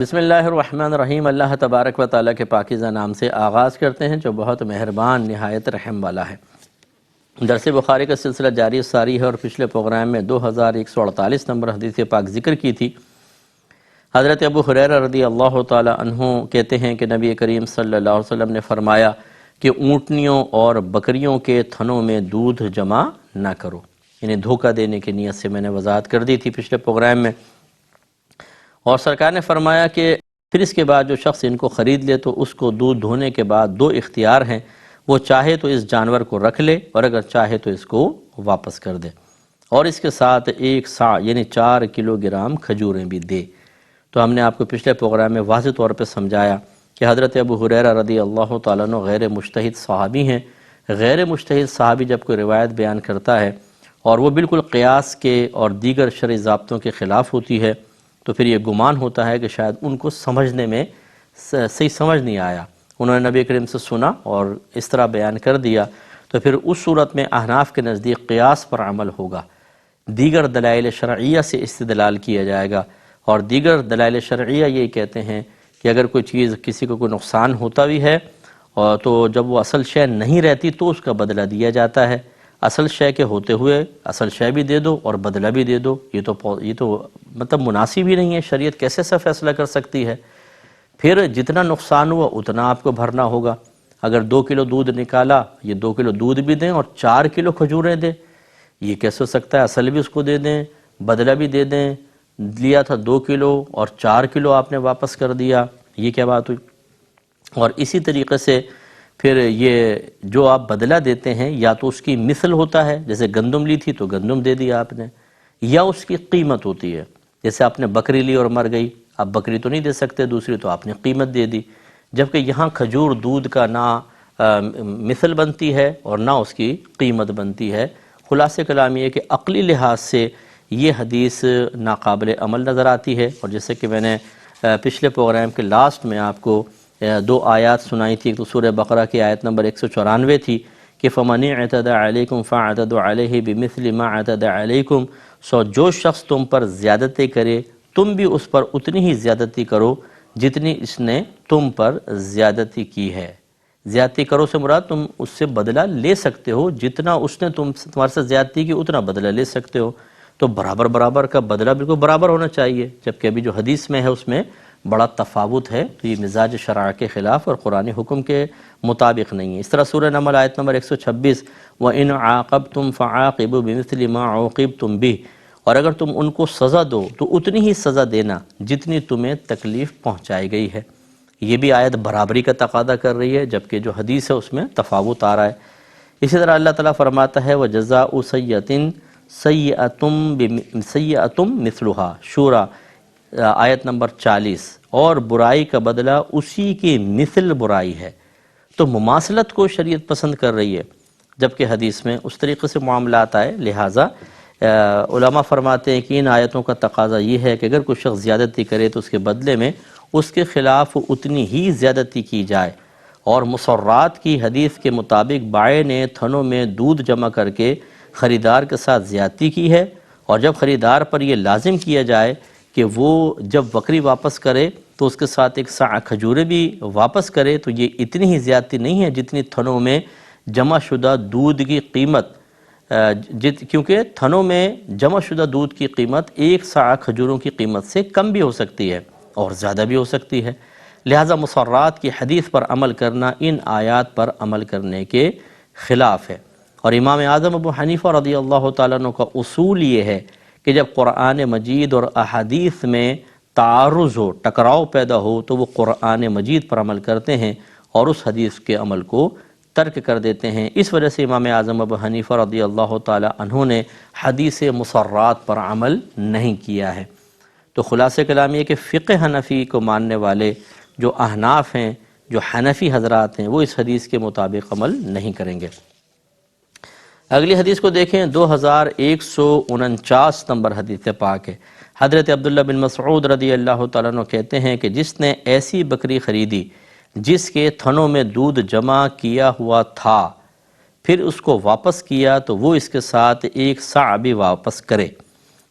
بسم اللہ الرحمن الرحیم۔ اللہ تبارک و تعالیٰ کے پاکیزہ نام سے آغاز کرتے ہیں جو بہت مہربان نہایت رحم والا ہے۔ درس بخاری کا سلسلہ جاری ساری ہے اور پچھلے پروگرام میں 2148 نمبر حدیث پاک ذکر کی تھی۔ حضرت ابو ہریرہ رضی اللہ تعالیٰ عنہ کہتے ہیں کہ نبی کریم صلی اللہ علیہ وسلم نے فرمایا کہ اونٹنیوں اور بکریوں کے تھنوں میں دودھ جمع نہ کرو، یعنی دھوکہ دینے کی نیت سے میں نے وضاحت کر دی تھی پچھلے پروگرام میں۔ اور سرکار نے فرمایا کہ پھر اس کے بعد جو شخص ان کو خرید لے تو اس کو دودھ دھونے کے بعد دو اختیار ہیں، وہ چاہے تو اس جانور کو رکھ لے اور اگر چاہے تو اس کو واپس کر دے، اور اس کے ساتھ 1 صاع یعنی 4 کلوگرام کھجوریں بھی دے۔ تو ہم نے آپ کو پچھلے پروگرام میں واضح طور پہ سمجھایا کہ حضرت ابو ہریرہ رضی اللہ تعالیٰ عنہ غیر مجتہد صحابی ہیں۔ غیر مجتہد صحابی جب کوئی روایت بیان کرتا ہے اور وہ بالکل قیاس کے اور دیگر شرعی ضابطوں کے خلاف ہوتی ہے تو پھر یہ گمان ہوتا ہے کہ شاید ان کو سمجھنے میں صحیح سمجھ نہیں آیا، انہوں نے نبی کریم سے سنا اور اس طرح بیان کر دیا، تو پھر اس صورت میں احناف کے نزدیک قیاس پر عمل ہوگا، دیگر دلائل شرعیہ سے استدلال کیا جائے گا، اور دیگر دلائل شرعیہ یہ کہتے ہیں کہ اگر کوئی چیز کسی کو کوئی نقصان ہوتا بھی ہے تو جب وہ اصل شے نہیں رہتی تو اس کا بدلہ دیا جاتا ہے، اصل شے کے ہوتے ہوئے اصل شے بھی دے دو اور بدلہ بھی دے دو، یہ تو مطلب مناسب ہی نہیں ہے، شریعت کیسے ایسا فیصلہ کر سکتی ہے؟ پھر جتنا نقصان ہوا اتنا آپ کو بھرنا ہوگا۔ اگر 2 کلو دودھ نکالا، یہ 2 کلو دودھ بھی دیں اور 4 کلو کھجوریں دیں، یہ کیسے ہو سکتا ہے؟ اصل بھی اس کو دے دیں، بدلہ بھی دے دیں، لیا تھا 2 کلو اور 4 کلو آپ نے واپس کر دیا، یہ کیا بات ہوئی؟ اور اسی طریقے سے پھر یہ جو آپ بدلہ دیتے ہیں یا تو اس کی مثل ہوتا ہے، جیسے گندم لی تھی تو گندم دے دیا آپ نے، یا اس کی قیمت ہوتی ہے، جیسے آپ نے بکری لی اور مر گئی، اب بکری تو نہیں دے سکتے دوسری، تو آپ نے قیمت دے دی، جبکہ یہاں کھجور دودھ کا نہ مثل بنتی ہے اور نہ اس کی قیمت بنتی ہے۔ خلاصہ کلام یہ کہ عقلی لحاظ سے یہ حدیث ناقابل عمل نظر آتی ہے، اور جیسے کہ میں نے پچھلے پروگرام کے لاسٹ میں آپ کو 2 آیات سنائی تھی، تو سورہ بقرہ کی آیت نمبر 194 تھی کہ فَمَنِ اعْتَدَى عَلَيْكُمْ فَاعْتَدُوا عَلَيْهِ بِمِثْلِ مَا اعْتَدَى عَلَيْكُمْ، سو جو شخص تم پر زیادتی کرے تم بھی اس پر اتنی ہی زیادتی کرو جتنی اس نے تم پر زیادتی کی ہے۔ زیادتی کرو سے مراد تم اس سے بدلہ لے سکتے ہو، جتنا اس نے تمہارے سے زیادتی کی اتنا بدلہ لے سکتے ہو، تو برابر کا بدلہ بالکل برابر ہونا چاہیے، جبکہ ابھی جو حدیث میں ہے اس میں بڑا تفاوت ہے، تو یہ مزاج شرع کے خلاف اور قرآن حکم کے مطابق نہیں ہے۔ اس طرح سورہ نمل آیت نمبر 126 وَإِنْ عَاقَبْتُمْ فَعَاقِبُوا بِمِثْلِ مَا عُوقِبْتُمْ بِهِ، اور اگر تم ان کو سزا دو تو اتنی ہی سزا دینا جتنی تمہیں تکلیف پہنچائی گئی ہے۔ یہ بھی آیت برابری کا تقاضا کر رہی ہے، جبکہ جو حدیث ہے اس میں تفاوت آ رہا ہے۔ اسی طرح اللہ تعالیٰ فرماتا ہے وَجَزَاءُ سَيِّئَةٌ مِثْلُهَا، شورى آیت نمبر 40، اور برائی کا بدلہ اسی کے مثل برائی ہے۔ تو مماثلت کو شریعت پسند کر رہی ہے، جبکہ حدیث میں اس طریقے سے معاملات آئے، لہٰذا علماء فرماتے ہیں کہ ان آیتوں کا تقاضا یہ ہے کہ اگر کوئی شخص زیادتی کرے تو اس کے بدلے میں اس کے خلاف اتنی ہی زیادتی کی جائے۔ اور مسرات کی حدیث کے مطابق بائع نے تھنوں میں دودھ جمع کر کے خریدار کے ساتھ زیادتی کی ہے، اور جب خریدار پر یہ لازم کیا جائے کہ وہ جب بکری واپس کرے تو اس کے ساتھ 1 صاع کھجوریں بھی واپس کرے، تو یہ اتنی ہی زیادتی نہیں ہے جتنی تھنوں میں جمع شدہ دودھ کی قیمت، کیونکہ تھنوں میں جمع شدہ دودھ کی قیمت 1 صاع کھجوروں کی قیمت سے کم بھی ہو سکتی ہے اور زیادہ بھی ہو سکتی ہے، لہٰذا مسرات کی حدیث پر عمل کرنا ان آیات پر عمل کرنے کے خلاف ہے۔ اور امام اعظم ابو حنیفہ رضی اللہ تعالیٰ عنہ کا اصول یہ ہے کہ جب قرآن مجید اور احادیث میں تعارض ہو، ٹکراؤ پیدا ہو، تو وہ قرآن مجید پر عمل کرتے ہیں اور اس حدیث کے عمل کو ترک کر دیتے ہیں۔ اس وجہ سے امام اعظم ابو حنیفہ رضی اللہ تعالی عنہ نے حدیث مسرات پر عمل نہیں کیا ہے۔ تو خلاصہ کلام یہ کہ فقہ حنفی کو ماننے والے جو احناف ہیں، جو حنفی حضرات ہیں، وہ اس حدیث کے مطابق عمل نہیں کریں گے۔ اگلی حدیث کو دیکھیں، 2149 نمبر حدیث پاک ہے۔ حضرت عبداللہ بن مسعود رضی اللہ تعالیٰ عنہ کہتے ہیں کہ جس نے ایسی بکری خریدی جس کے تھنوں میں دودھ جمع کیا ہوا تھا، پھر اس کو واپس کیا تو وہ اس کے ساتھ 1 صاع بھی واپس کرے،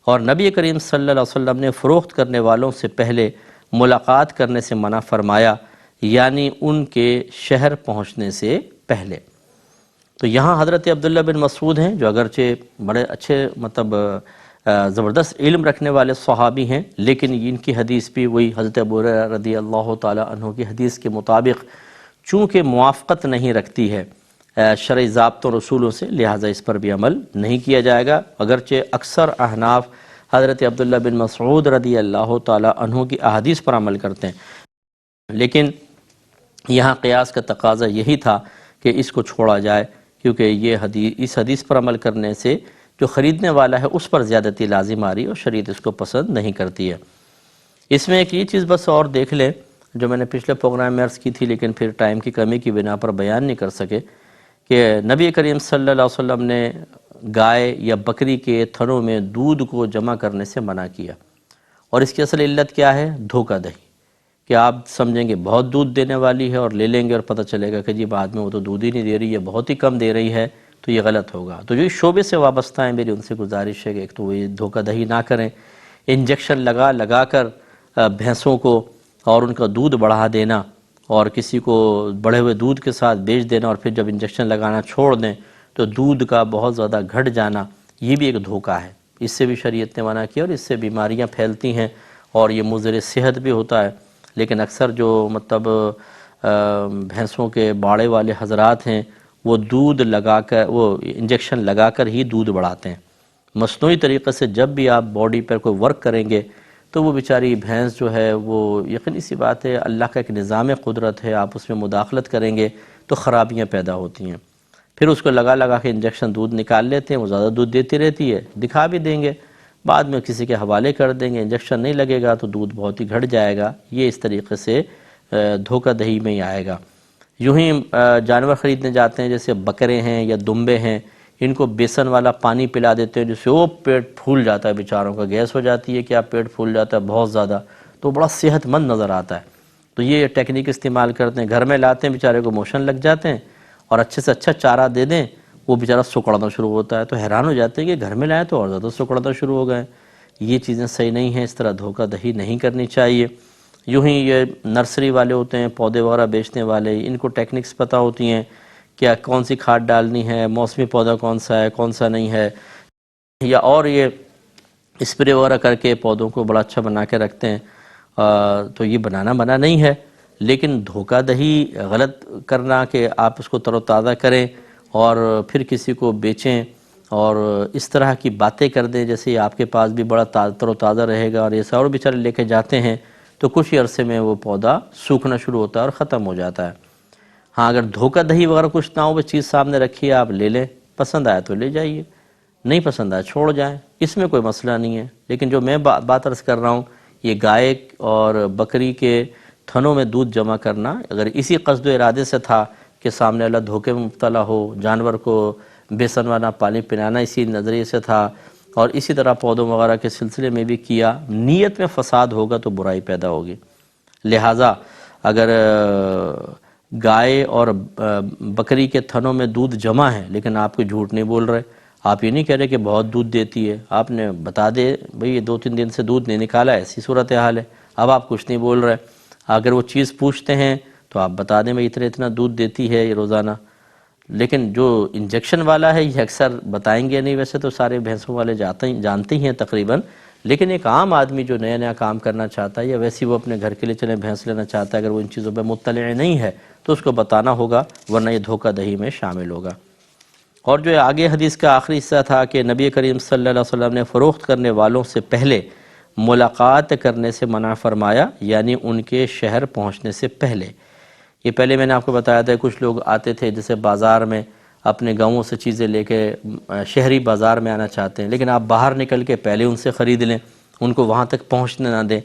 اور نبی کریم صلی اللہ علیہ وسلم نے فروخت کرنے والوں سے پہلے ملاقات کرنے سے منع فرمایا، یعنی ان کے شہر پہنچنے سے پہلے۔ تو یہاں حضرت عبداللہ بن مسعود ہیں جو اگرچہ بڑے اچھے زبردست علم رکھنے والے صحابی ہیں، لیکن ان کی حدیث بھی وہی حضرت ابو ہریرہ رضی اللہ تعالی عنہ کی حدیث کے مطابق چونکہ موافقت نہیں رکھتی ہے شرعی ضابطوں رسولوں سے، لہٰذا اس پر بھی عمل نہیں کیا جائے گا۔ اگرچہ اکثر احناف حضرت عبداللہ بن مسعود رضی اللہ تعالی عنہ کی احادیث پر عمل کرتے ہیں، لیکن یہاں قیاس کا تقاضا یہی تھا کہ اس کو چھوڑا جائے، کیونکہ اس حدیث پر عمل کرنے سے جو خریدنے والا ہے اس پر زیادتی لازم آ رہی ہے اور شریعت اس کو پسند نہیں کرتی ہے۔ اس میں ایک یہ چیز بس اور دیکھ لیں جو میں نے پچھلے پروگرام میں عرض کی تھی، لیکن پھر ٹائم کی کمی کی بنا پر بیان نہیں کر سکے، کہ نبی کریم صلی اللہ علیہ وسلم نے گائے یا بکری کے تھنوں میں دودھ کو جمع کرنے سے منع کیا، اور اس کی اصل علت کیا ہے؟ دھوکہ دہی، کہ آپ سمجھیں گے بہت دودھ دینے والی ہے اور لے لیں گے، اور پتہ چلے گا کہ جی بعد میں وہ تو دودھ ہی نہیں دے رہی ہے، بہت ہی کم دے رہی ہے، تو یہ غلط ہوگا۔ تو جو اس شعبے سے وابستہ ہیں میری ان سے گزارش ہے کہ ایک تو وہ دھوکہ دہی نہ کریں، انجیکشن لگا کر بھینسوں کو اور ان کا دودھ بڑھا دینا اور کسی کو بڑھے ہوئے دودھ کے ساتھ بیچ دینا، اور پھر جب انجیکشن لگانا چھوڑ دیں تو دودھ کا بہت زیادہ گھٹ جانا، یہ بھی ایک دھوکہ ہے۔ اس سے بھی شریعت نے منع کیا، اور اس سے بیماریاں پھیلتی ہیں اور یہ مضر صحت بھی ہوتا ہے۔ لیکن اکثر جو بھینسوں کے باڑے والے حضرات ہیں وہ دودھ لگا کر، وہ انجیکشن لگا کر ہی دودھ بڑھاتے ہیں۔ مصنوعی طریقے سے جب بھی آپ باڈی پر کوئی ورک کریں گے تو وہ بیچاری بھینس جو ہے وہ، یقینی سی بات ہے اللہ کا ایک نظام قدرت ہے، آپ اس میں مداخلت کریں گے تو خرابیاں پیدا ہوتی ہیں۔ پھر اس کو لگا کے انجیکشن دودھ نکال لیتے ہیں، وہ زیادہ دودھ دیتی رہتی ہے، دکھا بھی دیں گے، بعد میں کسی کے حوالے کر دیں گے، انجیکشن نہیں لگے گا تو دودھ بہت ہی گھٹ جائے گا۔ یہ اس طریقے سے دھوکہ دہی میں ہی آئے گا۔ یوں ہی جانور خریدنے جاتے ہیں، جیسے بکرے ہیں یا دمبے ہیں، ان کو بیسن والا پانی پلا دیتے ہیں، جس سے وہ پیٹ پھول جاتا ہے، بیچاروں کا گیس ہو جاتی ہے، کیا پیٹ پھول جاتا ہے بہت زیادہ، تو بڑا صحت مند نظر آتا ہے۔ تو یہ ٹیکنیک استعمال کرتے ہیں، گھر میں لاتے ہیں، بیچارے کو موشن لگ جاتے ہیں، اور اچھے سے اچھا چارہ دے دیں وہ بیچارہ سکڑنا شروع ہوتا ہے، تو حیران ہو جاتے ہیں کہ گھر میں لائے تو اور زیادہ سکڑنا شروع ہو گئے۔ یہ چیزیں صحیح نہیں ہیں، اس طرح دھوکہ دہی نہیں کرنی چاہیے۔ یوں ہی یہ نرسری والے ہوتے ہیں، پودے وغیرہ بیچنے والے، ان کو ٹیکنکس پتہ ہوتی ہیں، کیا کون سی کھاد ڈالنی ہے، موسمی پودا کون سا ہے کون سا نہیں ہے، یا اور یہ اسپرے وغیرہ کر کے پودوں کو بڑا اچھا بنا کے رکھتے ہیں۔ تو یہ بنانا منع نہیں ہے، لیکن دھوکہ دہی غلط کرنا کہ آپ اس کو تر و تازہ کریں اور پھر کسی کو بیچیں اور اس طرح کی باتیں کر دیں جیسے آپ کے پاس بھی بڑا تر و تازہ رہے گا، اور ایسا اور بیچارے لے کے جاتے ہیں تو کچھ ہی عرصے میں وہ پودا سوکھنا شروع ہوتا ہے اور ختم ہو جاتا ہے۔ ہاں اگر دھوکہ دہی وغیرہ کچھ نہ ہو، وہ چیز سامنے رکھی ہے، آپ لے لیں، پسند آیا تو لے جائیے، نہیں پسند آیا چھوڑ جائیں، اس میں کوئی مسئلہ نہیں ہے۔ لیکن جو میں بات عرض کر رہا ہوں، یہ گائے اور بکری کے تھنوں میں دودھ جمع کرنا اگر اسی قصد و ارادے سے تھا کہ سامنے والا دھوکے میں مبتلا ہو، جانور کو بیسن والا پانی پلانا اسی نظریے سے تھا، اور اسی طرح پودوں وغیرہ کے سلسلے میں بھی کیا، نیت میں فساد ہوگا تو برائی پیدا ہوگی۔ لہٰذا اگر گائے اور بکری کے تھنوں میں دودھ جمع ہے لیکن آپ کو جھوٹ نہیں بول رہے، آپ یہ نہیں کہہ رہے کہ بہت دودھ دیتی ہے، آپ نے بتا دے بھئی یہ 2-3 دن سے دودھ نہیں نکالا، ایسی صورتحال ہے، اب آپ کچھ نہیں بول رہے۔ اگر وہ چیز پوچھتے ہیں تو آپ بتا دیں بھئی اتنا دودھ دیتی ہے یہ روزانہ۔ لیکن جو انجیکشن والا ہے یہ اکثر بتائیں گے نہیں، ویسے تو سارے بھینسوں والے جانتے ہی ہیں تقریباً، لیکن ایک عام آدمی جو نیا کام کرنا چاہتا ہے یا ویسے وہ اپنے گھر کے لیے چلے بھینس لینا چاہتا ہے، اگر وہ ان چیزوں پہ مطلع نہیں ہے تو اس کو بتانا ہوگا، ورنہ یہ دھوکہ دہی میں شامل ہوگا۔ اور جو آگے حدیث کا آخری حصہ تھا کہ نبی کریم صلی اللہ علیہ وسلم نے فروخت کرنے والوں سے پہلے ملاقات کرنے سے منع فرمایا، یعنی ان کے شہر پہنچنے سے پہلے۔ یہ پہلے میں نے آپ کو بتایا تھا، کچھ لوگ آتے تھے جیسے بازار میں اپنے گاؤں سے چیزیں لے کے شہری بازار میں آنا چاہتے ہیں، لیکن آپ باہر نکل کے پہلے ان سے خرید لیں، ان کو وہاں تک پہنچنے نہ دیں۔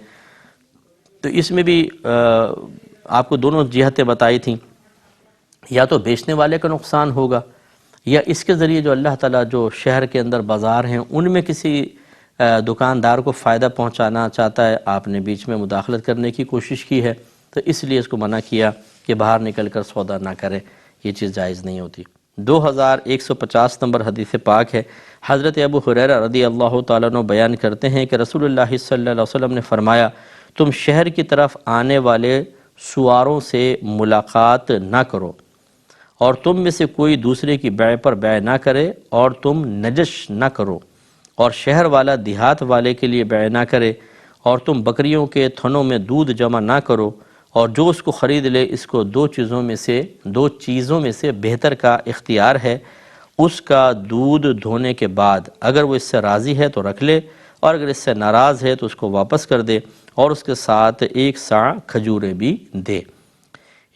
تو اس میں بھی آپ کو دونوں جہتیں بتائی تھیں، یا تو بیچنے والے کا نقصان ہوگا، یا اس کے ذریعے جو اللہ تعالیٰ جو شہر کے اندر بازار ہیں ان میں کسی دکاندار کو فائدہ پہنچانا چاہتا ہے، آپ نے بیچ میں مداخلت کرنے کی کوشش کی ہے، تو اس لیے اس کو منع کیا کہ باہر نکل کر سودا نہ کرے، یہ چیز جائز نہیں ہوتی۔ 2150 نمبر حدیث پاک ہے، حضرت ابو ہریرہ رضی اللہ تعالیٰ عنہ بیان کرتے ہیں کہ رسول اللہ صلی اللہ علیہ وسلم نے فرمایا، تم شہر کی طرف آنے والے سواروں سے ملاقات نہ کرو، اور تم میں سے کوئی دوسرے کی بیع پر بیع نہ کرے، اور تم نجش نہ کرو، اور شہر والا دیہات والے کے لیے بیع نہ کرے، اور تم بکریوں کے تھنوں میں دودھ جمع نہ کرو، اور جو اس کو خرید لے اس کو دو چیزوں میں سے بہتر کا اختیار ہے، اس کا دودھ دھونے کے بعد اگر وہ اس سے راضی ہے تو رکھ لے، اور اگر اس سے ناراض ہے تو اس کو واپس کر دے، اور اس کے ساتھ 1 صاع کھجوریں بھی دے۔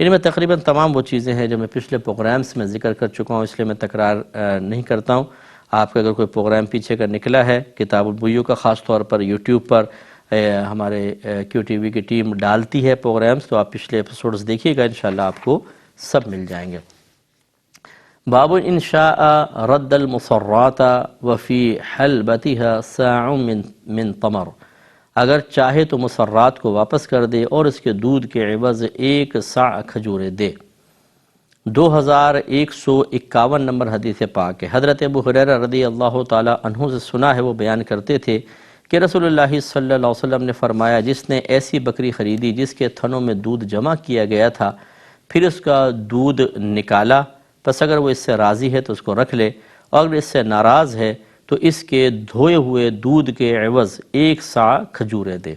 ان میں تقریباً تمام وہ چیزیں ہیں جو میں پچھلے پروگرامز میں ذکر کر چکا ہوں، اس لیے میں تکرار نہیں کرتا ہوں۔ آپ کا اگر کوئی پروگرام پیچھے کا نکلا ہے کتاب البیوع کا، خاص طور پر یوٹیوب پر ہمارے کیو ٹی وی کی ٹیم ڈالتی ہے پروگرامز، تو آپ پچھلے ایپیسوڈز دیکھیے گا، انشاءاللہ آپ کو سب مل جائیں گے۔ باب ان شاء رد المصرات وفی حلبتها صاع من تمر، اگر چاہے تو مسرات کو واپس کر دے اور اس کے دودھ کے عوض 1 صاع کھجوریں دے۔ 2151 نمبر حدیث پاک ہے۔ حضرت ابو ہریرہ رضی اللہ تعالی عنہ سے سنا ہے، وہ بیان کرتے تھے کہ رسول اللہ صلی اللہ علیہ وسلم نے فرمایا، جس نے ایسی بکری خریدی جس کے تھنوں میں دودھ جمع کیا گیا تھا، پھر اس کا دودھ نکالا، پس اگر وہ اس سے راضی ہے تو اس کو رکھ لے، اور اگر اس سے ناراض ہے تو اس کے دھوئے ہوئے دودھ کے عوض 1 صاع کھجوریں دے۔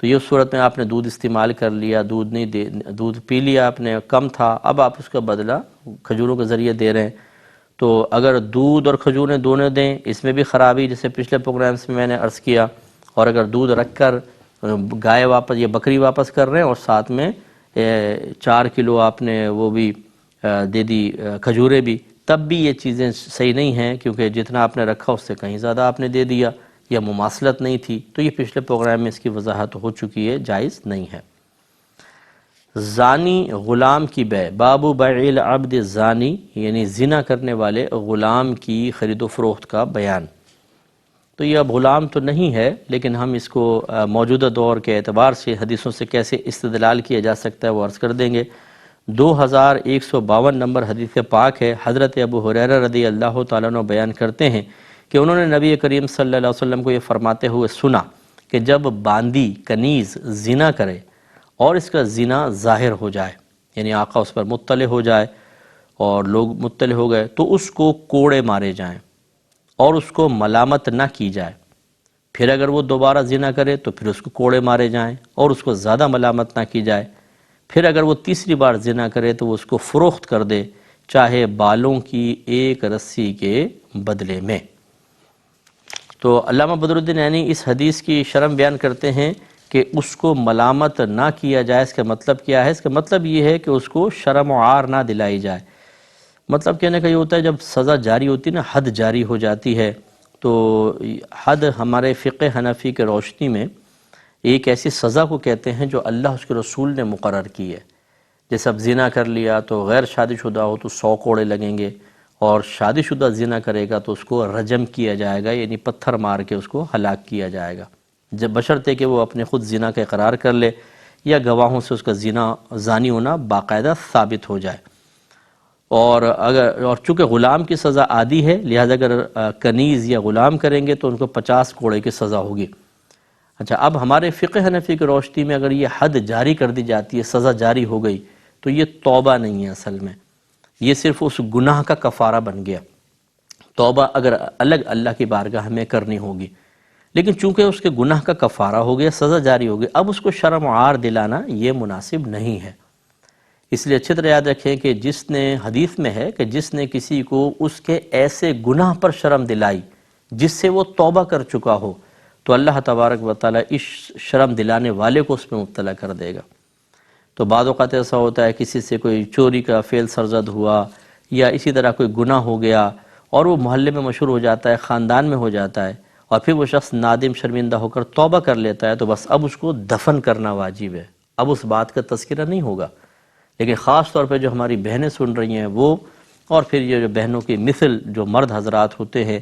تو یہ صورت میں آپ نے دودھ استعمال کر لیا، دودھ پی لیا آپ نے، کم تھا، اب آپ اس کا بدلہ کھجوروں کے ذریعے دے رہے ہیں۔ تو اگر دودھ اور کھجوریں دونوں دیں، اس میں بھی خرابی، جیسے پچھلے پروگرامز میں نے عرض کیا، اور اگر دودھ رکھ کر گائے واپس یا بکری واپس کر رہے ہیں اور ساتھ میں 4 کلو آپ نے وہ بھی دے دی کھجوریں بھی، تب بھی یہ چیزیں صحیح نہیں ہیں، کیونکہ جتنا آپ نے رکھا اس سے کہیں زیادہ آپ نے دے دیا، یا مماثلت نہیں تھی۔ تو یہ پچھلے پروگرام میں اس کی وضاحت ہو چکی ہے، جائز نہیں ہے۔ زانی غلام کی بیع، باب بیع العبد الزانی، یعنی زنا کرنے والے غلام کی خرید و فروخت کا بیان۔ تو یہ اب غلام تو نہیں ہے، لیکن ہم اس کو موجودہ دور کے اعتبار سے حدیثوں سے کیسے استدلال کیا جا سکتا ہے وہ عرض کر دیں گے۔ 2152 نمبر حدیث پاک ہے۔ حضرت ابو ہریرہ رضی اللہ تعالیٰ عنہ بیان کرتے ہیں کہ انہوں نے نبی کریم صلی اللہ علیہ وسلم کو یہ فرماتے ہوئے سنا کہ جب باندی کنیز زنا کرے اور اس کا زنا ظاہر ہو جائے، یعنی آقا اس پر مطلع ہو جائے اور لوگ مطلع ہو گئے، تو اس کو کوڑے مارے جائیں اور اس کو ملامت نہ کی جائے۔ پھر اگر وہ دوبارہ زنا کرے تو پھر اس کو کوڑے مارے جائیں اور اس کو زیادہ ملامت نہ کی جائے۔ پھر اگر وہ تیسری بار زنا کرے تو وہ اس کو فروخت کر دے، چاہے بالوں کی 1 رسی کے بدلے میں۔ تو علامہ بدر الدین عینی اس حدیث کی شرح بیان کرتے ہیں کہ اس کو ملامت نہ کیا جائے، اس کا مطلب کیا ہے؟ اس کا مطلب یہ ہے کہ اس کو شرم و عار نہ دلائی جائے۔ مطلب کہنے کا یہ ہوتا ہے جب سزا جاری ہوتی ہے نا، حد جاری ہو جاتی ہے، تو حد ہمارے فقہ حنفی کے روشنی میں ایک ایسی سزا کو کہتے ہیں جو اللہ اس کے رسول نے مقرر کی ہے۔ جیسے اب زنا کر لیا تو غیر شادی شدہ ہو تو 100 کوڑے لگیں گے، اور شادی شدہ زنا کرے گا تو اس کو رجم کیا جائے گا، یعنی پتھر مار کے اس کو ہلاک کیا جائے گا، جب بشرطے کہ وہ اپنے خود زنا کا اقرار کر لے یا گواہوں سے اس کا زانی ہونا باقاعدہ ثابت ہو جائے۔ اور چونکہ غلام کی سزا عادی ہے، لہذا اگر کنیز یا غلام کریں گے تو ان کو 50 کوڑے کی سزا ہوگی۔ اچھا، اب ہمارے فقہ حنفی کی روشنی میں اگر یہ حد جاری کر دی جاتی ہے، سزا جاری ہو گئی، تو یہ توبہ نہیں ہے، اصل میں یہ صرف اس گناہ کا کفارہ بن گیا۔ توبہ اگر الگ اللہ کی بارگاہ میں کرنی ہوگی، لیکن چونکہ اس کے گناہ کا کفارہ ہو گیا، سزا جاری ہو گئی، اب اس کو شرم و عار دلانا یہ مناسب نہیں ہے۔ اس لیے اچھی طرح یاد رکھیں کہ جس نے حدیث میں ہے کہ جس نے کسی کو اس کے ایسے گناہ پر شرم دلائی جس سے وہ توبہ کر چکا ہو، تو اللہ تبارک و تعالیٰ اس شرم دلانے والے کو اس میں مبتلا کر دے گا۔ تو بعض اوقات ایسا ہوتا ہے کسی سے کوئی چوری کا فعل سرزد ہوا یا اسی طرح کوئی گناہ ہو گیا اور وہ محلے میں مشہور ہو جاتا ہے، خاندان میں ہو جاتا ہے، اور پھر وہ شخص نادم شرمندہ ہو کر توبہ کر لیتا ہے، تو بس اب اس کو دفن کرنا واجب ہے، اب اس بات کا تذکرہ نہیں ہوگا۔ لیکن خاص طور پہ جو ہماری بہنیں سن رہی ہیں وہ، اور پھر یہ جو بہنوں کی مثل جو مرد حضرات ہوتے ہیں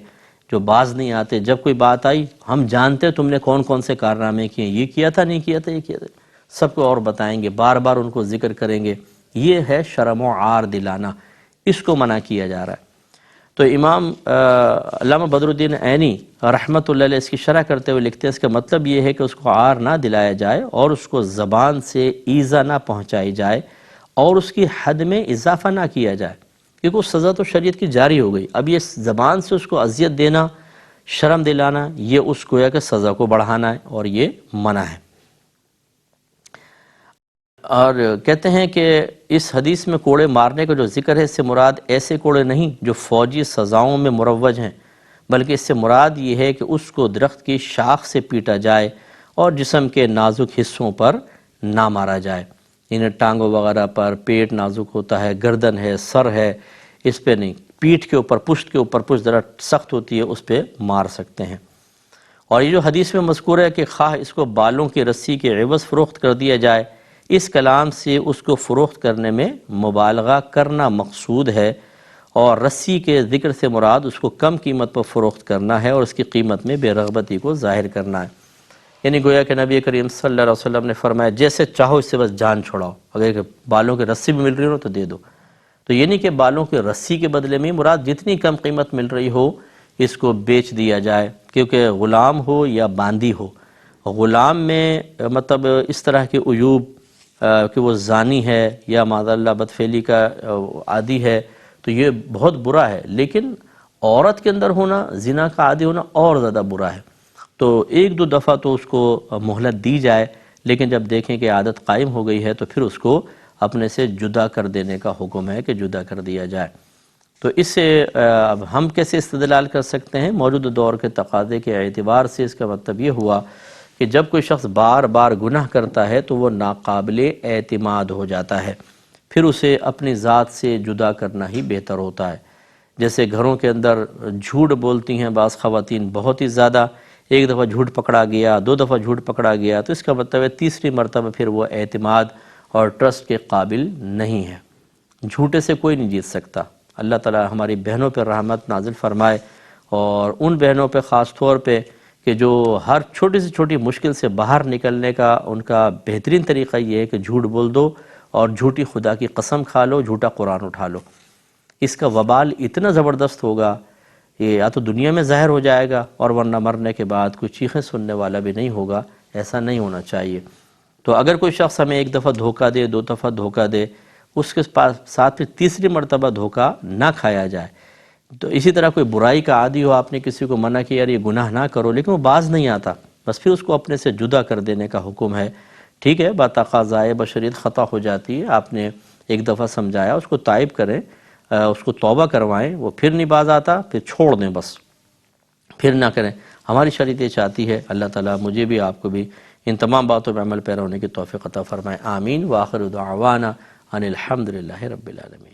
جو باز نہیں آتے، جب کوئی بات آئی ہم جانتے تم نے کون کون سے کارنامے کیے، یہ کیا تھا، نہیں کیا تھا، یہ کیا تھا، سب کو اور بتائیں گے، بار بار ان کو ذکر کریں گے۔ یہ ہے شرم و عار دلانا، اس کو منع کیا جا رہا ہے۔ تو امام علامہ بدر الدین عینی رحمۃ اللہ علیہ اس کی شرح کرتے ہوئے لکھتے ہیں اس کا مطلب یہ ہے کہ اس کو عار نہ دلایا جائے اور اس کو زبان سے ایذا نہ پہنچائی جائے اور اس کی حد میں اضافہ نہ کیا جائے، کیونکہ اس سزا تو شریعت کی جاری ہو گئی، اب یہ زبان سے اس کو اذیت دینا، شرم دلانا، یہ اس گویا کہ سزا کو بڑھانا ہے اور یہ منع ہے۔ اور کہتے ہیں کہ اس حدیث میں کوڑے مارنے کا جو ذکر ہے اس سے مراد ایسے کوڑے نہیں جو فوجی سزاؤں میں مروج ہیں، بلکہ اس سے مراد یہ ہے کہ اس کو درخت کی شاخ سے پیٹا جائے اور جسم کے نازک حصوں پر نہ مارا جائے، انہیں ٹانگوں وغیرہ پر، پیٹ نازک ہوتا ہے، گردن ہے، سر ہے، اس پہ نہیں، پیٹھ کے اوپر، پشت کے اوپر، پشت ذرا سخت ہوتی ہے اس پہ مار سکتے ہیں۔ اور یہ جو حدیث میں مذکور ہے کہ خواہ اس کو بالوں کی رسی کے عوض فروخت کر دیا جائے، اس کلام سے اس کو فروخت کرنے میں مبالغہ کرنا مقصود ہے، اور رسی کے ذکر سے مراد اس کو کم قیمت پر فروخت کرنا ہے اور اس کی قیمت میں بے رغبتی کو ظاہر کرنا ہے۔ یعنی گویا کہ نبی کریم صلی اللہ علیہ وسلم نے فرمایا جیسے چاہو اس سے بس جان چھوڑاؤ، اگر بالوں کی رسی بھی مل رہی ہو تو دے دو۔ تو یہ نہیں کہ بالوں کی رسی کے بدلے میں مراد جتنی کم قیمت مل رہی ہو اس کو بیچ دیا جائے، کیونکہ غلام ہو یا باندی ہو، غلام میں مطلب اس طرح کے عیوب کہ وہ زانی ہے یا معاذ اللہ بدفعلی کا عادی ہے تو یہ بہت برا ہے، لیکن عورت کے اندر ہونا، زنا کا عادی ہونا اور زیادہ برا ہے۔ تو ایک دو دفعہ تو اس کو مہلت دی جائے، لیکن جب دیکھیں کہ عادت قائم ہو گئی ہے تو پھر اس کو اپنے سے جدا کر دینے کا حکم ہے کہ جدا کر دیا جائے۔ تو اس سے اب ہم کیسے استدلال کر سکتے ہیں؟ موجودہ دور کے تقاضے کے اعتبار سے اس کا مطلب یہ ہوا کہ جب کوئی شخص بار بار گناہ کرتا ہے تو وہ ناقابل اعتماد ہو جاتا ہے، پھر اسے اپنی ذات سے جدا کرنا ہی بہتر ہوتا ہے۔ جیسے گھروں کے اندر جھوٹ بولتی ہیں بعض خواتین بہت ہی زیادہ، ایک دفعہ جھوٹ پکڑا گیا، دو دفعہ جھوٹ پکڑا گیا تو اس کا مطلب ہے تیسری مرتبہ پھر وہ اعتماد اور ٹرسٹ کے قابل نہیں ہے۔ جھوٹے سے کوئی نہیں جیت سکتا۔ اللہ تعالی ہماری بہنوں پر رحمت نازل فرمائے، اور ان بہنوں پہ خاص طور پہ کہ جو ہر چھوٹی سے چھوٹی مشکل سے باہر نکلنے کا ان کا بہترین طریقہ یہ ہے کہ جھوٹ بول دو اور جھوٹی خدا کی قسم کھا لو، جھوٹا قرآن اٹھا لو۔ اس کا وبال اتنا زبردست ہوگا، یہ یا تو دنیا میں ظاہر ہو جائے گا اور ورنہ مرنے کے بعد کوئی چیخیں سننے والا بھی نہیں ہوگا۔ ایسا نہیں ہونا چاہیے۔ تو اگر کوئی شخص ہمیں ایک دفعہ دھوکہ دے، دو دفعہ دھوکہ دے، اس کے ساتھ پھر تیسری مرتبہ دھوکہ نہ کھایا جائے۔ تو اسی طرح کوئی برائی کا عادی ہو، آپ نے کسی کو منع کیا یار یہ گناہ نہ کرو، لیکن وہ باز نہیں آتا، بس پھر اس کو اپنے سے جدا کر دینے کا حکم ہے۔ ٹھیک ہے، بتقاضائے بشریت خطا ہو جاتی ہے، آپ نے ایک دفعہ سمجھایا، اس کو تائب کریں، اس کو توبہ کروائیں، وہ پھر نہیں باز آتا پھر چھوڑ دیں، بس پھر نہ کریں۔ ہماری شریعت یہ چاہتی ہے۔ اللہ تعالیٰ مجھے بھی آپ کو بھی ان تمام باتوں پہ عمل پیرا ہونے کی توفیق عطا فرمائے، آمین۔ وآخر دعوانا ان الحمدللہ رب العالمین۔